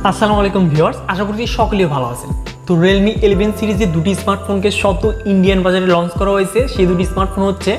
আসসালামু আলাইকুম ভিউয়ার্স, আশা করি সকলেই ভালো আছেন। তো Realme 11 সিরিজের দুটি স্মার্টফোনকে সদ্য ইন্ডিয়ান বাজারে লঞ্চ করা হয়েছে। সেই দুটি স্মার্টফোন হচ্ছে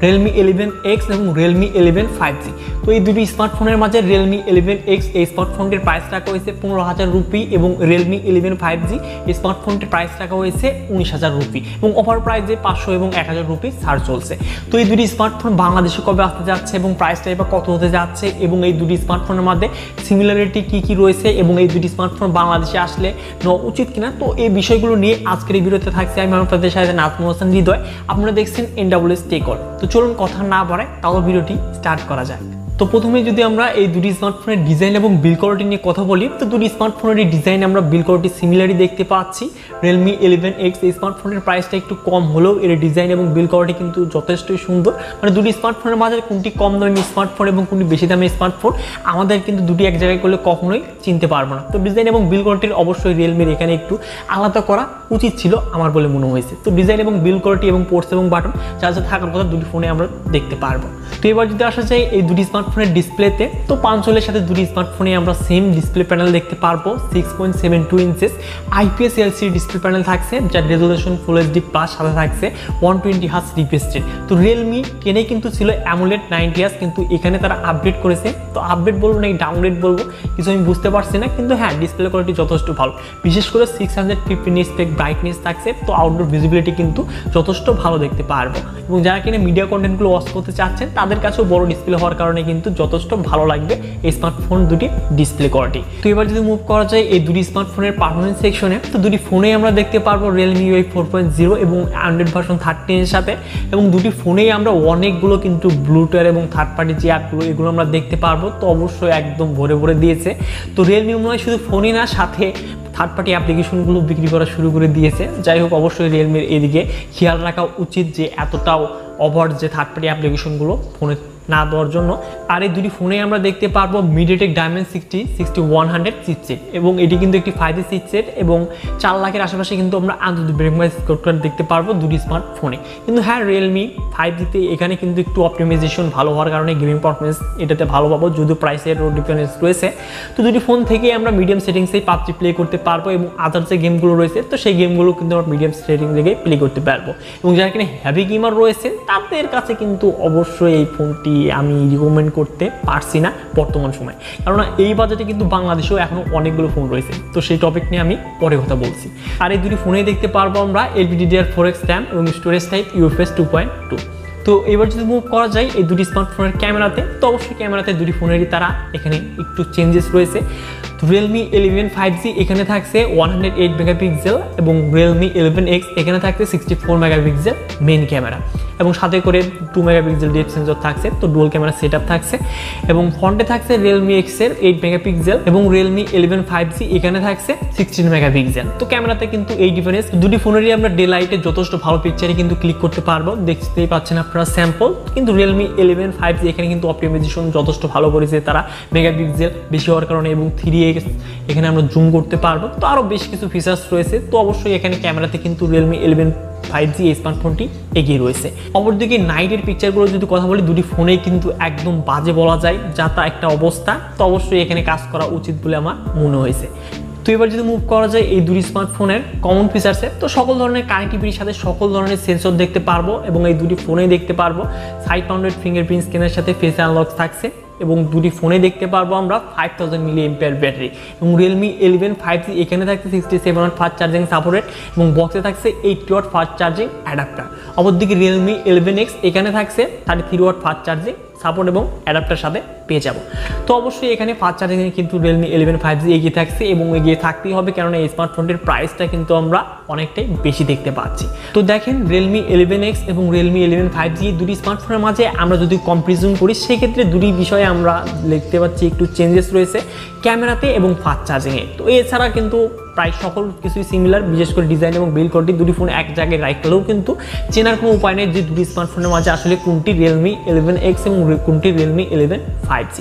Realme 11X এবং Realme 11 5G। তো এই দুটি স্মার্টফোনের মাঝে Realme 11X এই স্মার্টফোনটির প্রাইস রাখা হয়েছে 15,000 রুপি এবং Realme 11 5G এই স্মার্টফোনটির প্রাইস রাখা হয়েছে 19,000 রুপি এবং অফার প্রাইসে 500 এবং 1000 রুপি ছাড় চলছে। তো এই দুটি স্মার্টফোন বাংলাদেশে কবে আসতে যাচ্ছে এবং প্রাইসটা এবার কত হতে যাচ্ছে এবং এই দুটি স্মার্টফোনের মধ্যে সিমিলারিটি কি রয়েছে এবং এই দুটি স্মার্টফোন বাংলাদেশে আসলে নেওয়া উচিত কিনা, তো এই বিষয়গুলো নিয়ে আজকের এই ভিডিওতে থাকছে। আমি আপনাদের সাথে নাজমুল হাসান হৃদয়, আপনারা দেখছেন NWS টেক অল। তো চলুন কথা না বাড়ায় তাহলে ভিডিওটি স্টার্ট করা যায়। তো প্রথমে যদি আমরা এই দুটি স্মার্টফোনের ডিজাইন এবং বিল্ড কোয়ালিটি নিয়ে কথা বলি, তো দুটি স্মার্টফোনের ডিজাইন আমরা বিল্ড কোয়ালিটি সিমিলারই দেখতে পাচ্ছি। Realme 11X এই স্মার্টফোনের প্রাইসটা একটু কম হলেও এর ডিজাইন এবং বিল্ড কোয়ালিটি কিন্তু যথেষ্টই সুন্দর। মানে দুটি স্মার্টফোনের মাঝে কোনটি কম দামি স্মার্টফোন এবং কোনটি বেশি দামি স্মার্টফোন আমাদের কিন্তু দুটি এক জায়গায় করলে কখনোই চিনতে পারবো না। তো ডিজাইন এবং বিল্ড কোয়ালিটির অবশ্যই Realme-র এখানে একটু আলাদা করা উচিত ছিল আমার বলে মনে হয়েছে। তো ডিজাইন এবং বিল্ড কোয়ালিটি এবং পোর্টস এবং বাটন যা যা থাকার কথা দুটি ফোনে আমরা দেখতে পারবো। তো এবার যদি আসা যায় এই দুটি স্মার্টফোনের ডিসপ্লেতে, তো পাঞ্চলের সাথে দুটি স্মার্টফোনে আমরা সেম ডিসপ্লে প্যানেল দেখতে পারবো। 6.72 inches IPS LCD display panel থাকছে, যার রেজলিউশন ফুল HD প্লাস সাথে থাকছে 120 হার্জ রিফ্রেশ রেট। তো Realme 10 কিন্তু ছিল AMOLED 90 হার্জ, কিন্তু এখানে তারা আপডেট করেছে। তো আপডেট বলবো নাকি ডাউনগ্রেড বলবো কিছু আমি বুঝতে পারছি না, কিন্তু হ্যাঁ ডিসপ্লে কোয়ালিটি যথেষ্ট ভালো। বিশেষ করে 650 নিটস ব্রাইটনেস থাকছে, তো আউটডোর ভিজিবিলিটি কিন্তু যথেষ্ট ভালো দেখতে পারবো। এবং যারা কিনা মিডিয়া কন্টেন্টগুলো ওয়াচ করতে চাচ্ছেন তাদের কাছেও বড় ডিসপ্লে হওয়ার কারণে কিন্তু যথেষ্ট ভালো লাগবে এই স্মার্টফোন দুটি ডিসপ্লে কোয়ালিটি। তো এবার যদি মুভ করা যায় এই দুটি স্মার্টফোনের পারফরমেন্স সেকশনে, তো দুটি ফোনেই আমরা দেখতে পারবো Realme UI 4.0 এবং Android ভার্সন 13 এর সাথে, এবং দুটি ফোনেই আমরা অনেকগুলো কিন্তু ব্লুটুথ এবং থার্ড পার্টি যে অ্যাপগুলো এগুলো আমরা দেখতে পারবো। তো অবশ্যই একদম ভরে ভরে দিয়েছে। তো Realme মনে হয় শুধু ফোনই না, সাথে থার্ড পার্টি অ্যাপ্লিকেশনগুলো বিক্রি করা শুরু করে দিয়েছে। যাই হোক, অবশ্যই Realme-র এদিকে খেয়াল রাখা উচিত যে এতটাও ওভার যে থার্ড পার্টি অ্যাপ্লিকেশনগুলো ফোনে না দেওয়ার জন্য। আর এই দুটি ফোনে আমরা দেখতে পারবো MediaTek Dimensity 6100 চিপসেট, এবং এটি কিন্তু একটি 5G চিপসেট এবং 4 লাখের আশেপাশে কিন্তু আমরা আন্তর্জাতিক ব্রেকমাইজ স্কোর দেখতে পারবো দুটি স্মার্টফোনে। কিন্তু হ্যাঁ Realme 5G-তে এখানে কিন্তু একটু অপটিমাইজেশন ভালো হওয়ার কারণে গেমিং পারফরমেন্স এটাতে ভালো পাবো, যদিও প্রাইসের ডিফারেন্স রয়েছে। তো দুটি ফোন থেকে আমরা মিডিয়াম সেটিংসেই PUBG প্লে করতে পারবো এবং আদার যে গেমগুলো রয়েছে তো সেই গেমগুলো কিন্তু আমরা মিডিয়াম সেটিং থেকে প্লে করতে পারবো। এবং যারা কিনা হেভি গেমার রয়েছে তাদের কাছে কিন্তু অবশ্যই এই ফোনটি আমি রিকমেন্ড করতে পারছি না বর্তমান সময়, কারণ এই বাজেটে কিন্তু বাংলাদেশেও এখনো অনেকগুলো ফোন রয়েছে। তো সেই টপিক নিয়ে আমি পরে কথা বলছি। আর এই দুটি ফোনেই দেখতে পারবো আমরা LPDDR4X RAM এবং স্টোরেজ টাইপ UFS 2.2। তো এবার যদি মুভ করা যায় এই দুটি স্মার্টফোনের ক্যামেরাতে, তো অবশ্যই ক্যামেরাতে দুটি ফোনেরই তারা এখানে একটু চেঞ্জেস রয়েছে। তো Realme 11 5G এখানে থাকছে 108 মেগাপিক্সেল এবং Realme 11X এখানে থাকছে 64 মেগাপিক্সেল মেইন ক্যামেরা, এবং সাথে করে 2 মেগাপিক্সেল ডেপথ সেন্সর থাকছে। তো ডুয়াল ক্যামেরা সেটআপ থাকছে এবং ফ্রন্টে থাকছে Realme X এর 8 মেগাপিক্সেল এবং Realme 11 5G এখানে থাকছে 16 মেগাপিক্সেল। তো ক্যামেরাতে কিন্তু এই ডিফারেন্স। দুটি ফোনেরই আমরা ডে লাইটে যথেষ্ট ভালো পিকচারে কিন্তু ক্লিক করতে পারবো, দেখতেই পাচ্ছেন আপনারা স্যাম্পল। কিন্তু Realme 11 5G এখানে কিন্তু অপটিমাইজেশন যথেষ্ট ভালো করেছে তারা, মেগাপিক্সেল বেশি হওয়ার কারণে, এবং 3x এখানে আমরা জুম করতে পারবো। তো আরো বেশ কিছু ফিচার্স রয়েছে। তো অবশ্যই এখানে ক্যামেরাতে কিন্তু Realme 11 5G এই স্মার্টফোনটি এগিয়ে রয়েছে। অপরদিকে নাইটের পিকচারগুলো যদি কথা বলি, দুটি ফোনেই কিন্তু একদম বাজে বলা যায়, যা তা একটা অবস্থা। তো অবশ্যই এখানে কাজ করা উচিত বলে আমার মনে হয়েছে। তো এবার যদি মুভ করা যায় এই দুটি স্মার্টফোনের কমন ফিচার্সে, তো সকল ধরনের কানেক্টিভিটির সাথে সকল ধরনের সেন্সর দেখতে পারবো এবং এই দুটি ফোনেই দেখতে পারবো সাইড মাউন্টেড ফিঙ্গারপ্রিন্ট স্ক্যানের সাথে ফেস আনলক থাকছে, এবং দুটি ফোনে দেখতে পারবো আমরা 5000 mAh ব্যাটারি। এবং Realme 11 5G এখানে থাকছে 67 ওয়াট ফাস্ট চার্জিং সাপোর্টেড এবং বক্সে থাকছে 80 ওয়াট ফাস্ট চার্জিং অ্যাডাপ্টার। অপরদিকে Realme 11X এখানে থাকছে 33 ওয়াট ফাস্ট চার্জিং সাপোর্ট এবং অ্যাডাপ্টার সাথে পেয়ে যাব। তো অবশ্যই এখানে ফাস্ট চার্জিং কিন্তু Realme 11 5G এগিয়ে থাকছে এবং এগিয়ে থাকতেই হবে, কারণ এই স্মার্টফোনটির প্রাইসটা কিন্তু আমরা অনেকটাই বেশি দেখতে পাচ্ছি। তো দেখেন Realme 11X এবং Realme 11 5G দুটি স্মার্টফোনের মাঝে আমরা যদি কম্পারিজন করি, সেক্ষেত্রে দুটি বিষয়ে আমরা দেখতে পাচ্ছি একটু চেঞ্জেস রয়েছে ক্যামেরাতে এবং ফাস্ট চার্জিংয়ে। তো এছাড়া কিন্তু প্রায় সকল কিছুই সিমিলার, বিশেষ করে ডিজাইন এবং বিল্ড কোয়ালিটি। দুটি ফোন এক জায়গায় রাখলেও কিন্তু চেনার কোনো উপায় নেই যে দুটি স্মার্টফোনের মাঝে আসলে কোনটি Realme 11X এবং কোনটি Realme 11 5G। 5G।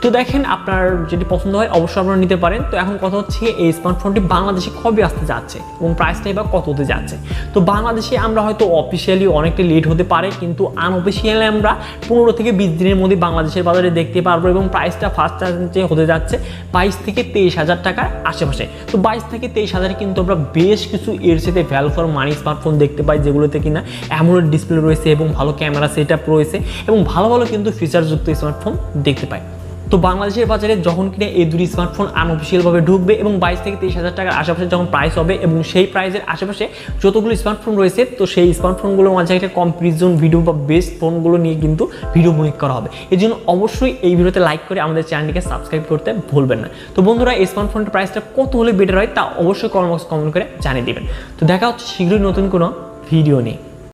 তো দেখেন আপনার যেটি পছন্দ হয় অবশ্যই আপনারা নিতে পারেন। তো এখন কথা হচ্ছে এই স্মার্টফোনটি বাংলাদেশে কবে আসতে যাচ্ছে এবং প্রাইসটাই বা কত হতে যাচ্ছে। তো বাংলাদেশে আমরা হয়তো অফিসিয়ালি অনেকটা লেট হতে পারে, কিন্তু আনঅফিসিয়ালি আমরা 15 থেকে 20 দিনের মধ্যে বাংলাদেশের বাজারে দেখতে পারবো এবং প্রাইসটা ফার্স্ট চার্জে হতে যাচ্ছে 22 থেকে 23,000 টাকার আশেপাশে। তো 22 থেকে 23,000 কিন্তু আমরা বেশ কিছু এর সাথে ভ্যালু ফর মানি স্মার্টফোন দেখতে পাই, যেগুলোতে কিনা অ্যামোলেড ডিসপ্লে রয়েছে এবং ভালো ক্যামেরা সেটআপ রয়েছে এবং ভালো ভালো কিন্তু ফিচারযুক্ত স্মার্টফোন দেখতে পাই। তো বাংলাদেশের বাজারে যখন কিনা এই দুটি স্মার্টফোন আনঅফিসিয়ালভাবে ঢুকবে এবং 22 থেকে 23,000 টাকার আশেপাশে যখন প্রাইস হবে এবং সেই প্রাইসের আশেপাশে যতগুলো স্মার্টফোন রয়েছে, তো সেই স্মার্টফোনগুলোর মাঝে একটা কম্পারিজন ভিডিও বা বেস্ট ফোনগুলো নিয়ে কিন্তু ভিডিও মেক করা হবে। এই জন্য অবশ্যই এই ভিডিওতে লাইক করে আমাদের চ্যানেলটিকে সাবস্ক্রাইব করতে ভুলবেন না। তো বন্ধুরা, এই স্মার্টফোনটার প্রাইসটা কত হলে বেটার হয় তা অবশ্যই কমেন্ট করে জানিয়ে দেবেন। তো দেখা হচ্ছে শীঘ্রই নতুন কোনো ভিডিও নিয়ে।